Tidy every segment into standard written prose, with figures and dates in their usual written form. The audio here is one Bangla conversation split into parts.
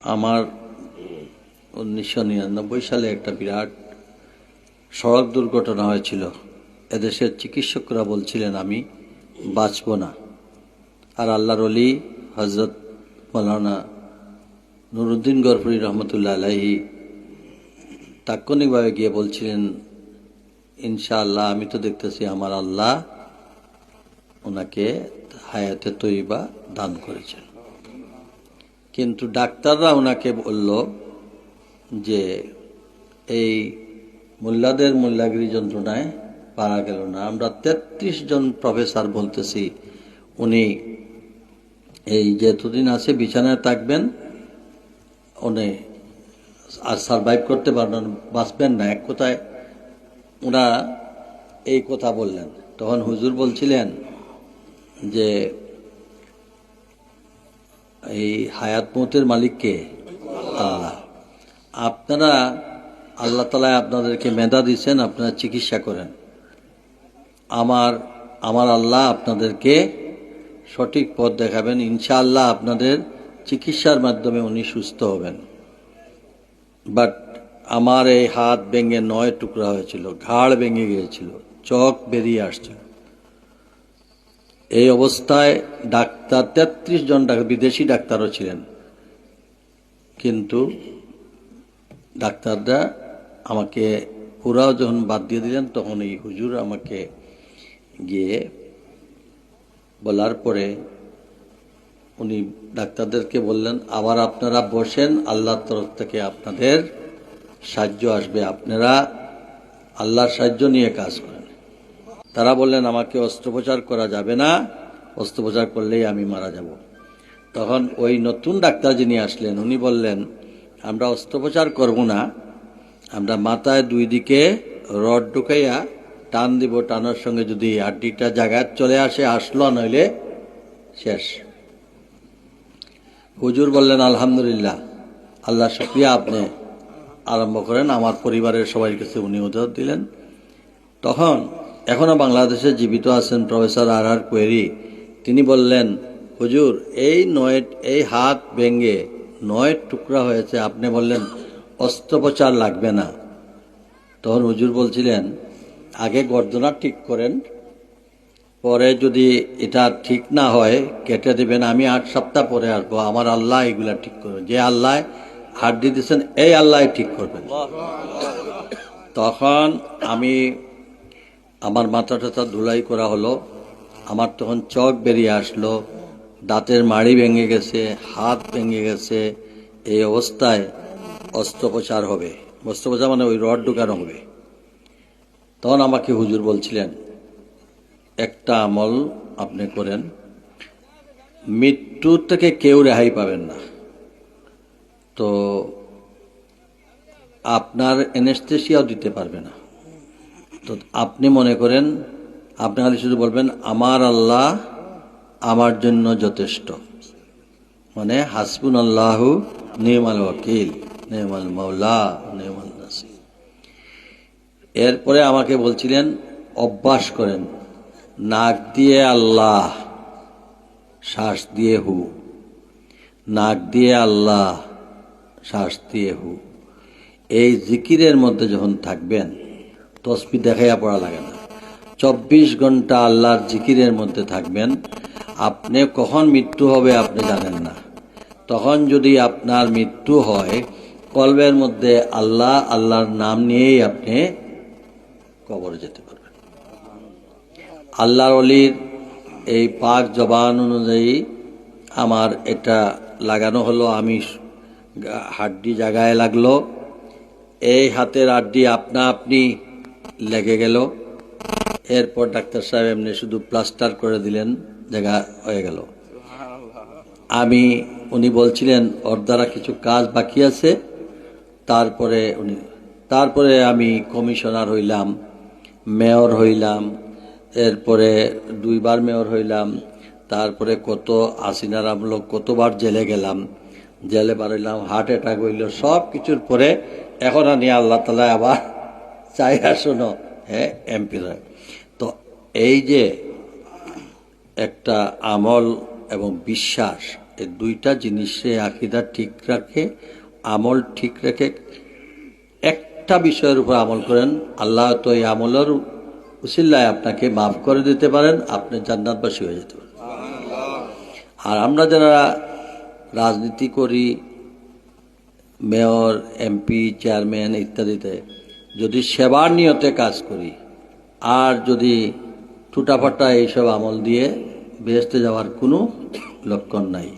আমার 1999 সালে একটা বিরাট সড়ক দুর্ঘটনা হয়েছিল। এদেশের চিকিৎসকরা বলছিলেন আমি বাঁচব না, আর আল্লাহর ওলি হযরত মাওলানা নুরুদ্দিন গফুরী রহমতুল্লাহ আলাইহি তাৎক্ষণিকভাবে গিয়ে বলছিলেন, ইনশাআল্লাহ আমি তো দেখতেছি আমার আল্লাহ ওনাকে হায়াতে তৈবা দান করেছেন। কিন্তু ডাক্তাররা ওনাকে বলল যে এই মোল্লাদের মোল্লাগিরি যন্ত্রণায় পারা গেল না। আমরা 33 জন প্রফেসর বলতেছি উনি এই যেতদিন আছে বিছানায় থাকবেন, উনি আর সারভাইভ করতে পারবেন, বাঁচবেন না। এক কথায় ওরা এই কথা বললেন। তখন হুজুর বলছিলেন যে এই হায়াত মৌতের মালিককে আল্লাহ। আপনারা আল্লাহ তাআলা আপনাদেরকে মেধা দিয়েছেন, আপনারা চিকিৎসা করেন। আমার আল্লাহ আপনাদেরকে সঠিক পথ দেখাবেন। ইনশাআল্লাহ আপনাদের চিকিৎসার মাধ্যমে উনি সুস্থ হবেন। বাট আমার এই হাত ভেঙে 9 টুকরা হয়েছিল, ঘাড় ভেঙে গিয়েছিল, চোখ বেরিয়ে আসছিল। এই অবস্থায় ডাক্তার 33 জন বিদেশি ডাক্তারও ছিলেন, কিন্তু ডাক্তাররা আমাকে পুরাও যখন বাদ দিয়ে দিলেন, তখন এই হুজুর আমাকে গিয়ে বলার পরে উনি ডাক্তারদেরকে বললেন, আবার আপনারা বসেন, আল্লাহর তরফ থেকে আপনাদের সাহায্য আসবে, আপনারা আল্লাহর সাহায্য নিয়ে কাজ করেন। তারা বললেন আমাকে অস্ত্রোপচার করা যাবে না, অস্ত্রোপচার করলেই আমি মারা যাব। তখন ওই নতুন ডাক্তার যিনি আসলেন উনি বললেন, আমরা অস্ত্রোপচার করব না, আমরা মাথায় 2 দিকে রড ঢুকাইয়া টান দিব, টানার সঙ্গে যদি হাড্ডিটা জায়গায় চলে আসে আসলো, নইলে শেষ। হুজুর বললেন আলহামদুলিল্লাহ, আল্লাহ শুকরিয়া, আপনি আরম্ভ করেন। আমার পরিবারের সবার কাছে উনি উদাহরণ দিলেন। তখন এখনো বাংলাদেশে জীবিত আছেন প্রফেসর আর কোয়েরি। তিনি বললেন, হুজুর এই হাত ভেঙে 9 টুকরা হয়েছে, আপনি বললেন অস্ত্রোপচার লাগবে না। তখন হুজুর বলছিলেন, আগে গর্দনা ঠিক করেন, পরে যদি এটা ঠিক না হয় কেটে দেবেন, আমি 8 সপ্তাহ পরে আসবো, আমার আল্লাহ এগুলা ঠিক করবেন। যে আল্লাহ হাড্ডি দিয়েছেন এই আল্লাহ ঠিক করবেন। তখন আমার মাথা ধুলাই করা হলো, আমার তখন চোখ বেরিয়ে আসলো, দাঁতের মাড়ি ভেঙে গেছে, হাত ভেঙে গেছে। এই অবস্থায় অস্ত্রোপচার হবে, অস্ত্রোপচার মানে ওই রড ঢুকানো হবে। তখন আমাকে হুজুর বলছিলেন, একটা আমল আপনি করেন, মৃত্যু থেকে কেউ রেহাই পাবেন না, তো আপনার এনেস্থেসিয়াও দিতে পারবে না। তো আপনি মনে করেন, আপনি খালি শুধু বলবেন আমার আল্লাহ আমার জন্য যথেষ্ট, মানে হাসবুনাল্লাহু নি'মাল ওয়াকিল, নি'মাল মাওলা, নি'মাল নাসির। এরপরে আমাকে বলছিলেন অভ্যাস করেন, নাক দিয়ে আল্লাহ, শ্বাস দিয়ে হু, নাক দিয়ে আল্লাহ, শ্বাস দিয়ে হু। এই জিকিরের মধ্যে যখন থাকবেন, তসবিহ দেখাইয়া পড়া লাগে না, 24 ঘন্টা আল্লাহর জিকিরের মধ্যে থাকবেন। আপনি কখন মৃত্যু হবে আপনি জানেন না। তখন যদি আপনার মৃত্যু হয়, কলবের মধ্যে আল্লাহর নাম নিয়েই আপনি কবরে যেতে পারবেন। আল্লাহর ওলির এই পাক জবান অনুযায়ী আমার এটা লাগানো হলো, আমি হাড্ডি জায়গায় লাগলো, এই হাতের হাড্ডি আপনি লেগে গেল। এরপর ডাক্তার সাহেব এমনি শুধু প্লাস্টার করে দিলেন, জায়গা হয়ে গেল। উনি বলছিলেন ওর দ্বারা কিছু কাজ বাকি আছে। তারপরে আমি কমিশনার হইলাম, মেয়র হইলাম, এরপরে 2 বার মেয়র হইলাম। তারপরে হাসিনার আমল কতবার জেলে গেলাম, জেলে বাড়াইলাম, হার্ট অ্যাটাক হইল। সব কিছুর পরে এখন আনি আল্লাহ তাআলা আবার চাই শোনো, হ্যাঁ এমপি। তো এই যে একটা আমল এবং বিশ্বাস, এই দুইটা জিনিসে আকীদা ঠিক রাখে, আমল ঠিক রেখে একটা বিষয়ের উপর আমল করেন, আল্লাহ তো এই আমলের উসিলায় আপনাকে মাফ করে দিতে পারেন, আপনি জান্নাতবাসী হয়ে যেতে পারেন। আর আমরা যারা রাজনীতি করি, মেয়র, এমপি, চেয়ারম্যান ইত্যাদিতে যদি সেবার নিয়তে কাজ করি আর যদি টুটাফাটা এইসব আমল দিয়ে বেহেশতে যাওয়ার কোনো লক্ষণ নাই,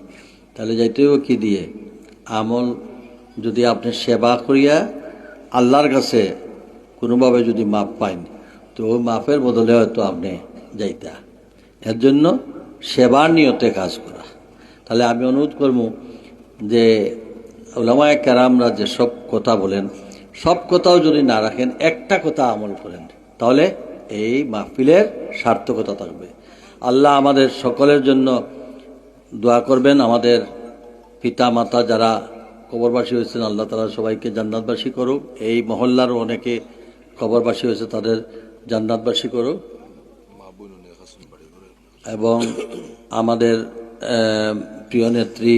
তাহলে যাইতেও কি দিয়ে? আমল যদি আপনি সেবা করিয়া আল্লাহর কাছে কোনোভাবে যদি মাপ পাইন, তো ওই মাপের বদলে হয়তো আপনি যাইতা। এর জন্য সেবার নিয়তে কাজ করা। তাহলে আমি অনুরোধ করব যে উলামায়ে কেরামরা যে সব কথা বলেন, সব কথাও যদি না রাখেন, একটা কথা আমল করেন, তাহলে এই মাহফিলের সার্থকতা থাকবে। আল্লাহ আমাদের সকলের জন্য দোয়া করবেন। আমাদের পিতা মাতা যারা কবরবাসী হয়েছেন, আল্লাহ তাআলা সবাইকে জান্নাতবাসী করুক। এই মহল্লারও অনেকে কবরবাসী হয়েছে, তাদের জান্নাতবাসী করুক। এবং আমাদের প্রিয় নেত্রী,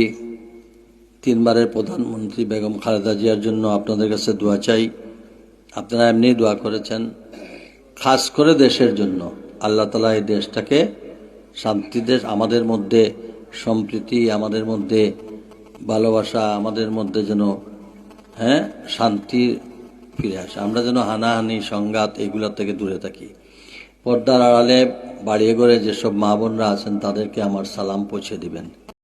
তিনবারের প্রধানমন্ত্রী বেগম খালেদা জিয়ার জন্য আপনাদের কাছে দোয়া চাই। আপনারা এমনি দোয়া করেছেন, খাস করে দেশের জন্য। আল্লাহ তাআলা এই দেশটাকে শান্তি দেশ, আমাদের মধ্যে সম্প্রীতি, আমাদের মধ্যে ভালোবাসা, আমাদের মধ্যে যেন শান্তি ফিরে আসে। আমরা যেন হানাহানি, সংঘাত এগুলোর থেকে দূরে থাকি। পর্দার আড়ালে বাড়িয়ে ঘরে যেসব মা বোনরা আছেন তাদেরকে আমার সালাম পৌঁছে দিবেন।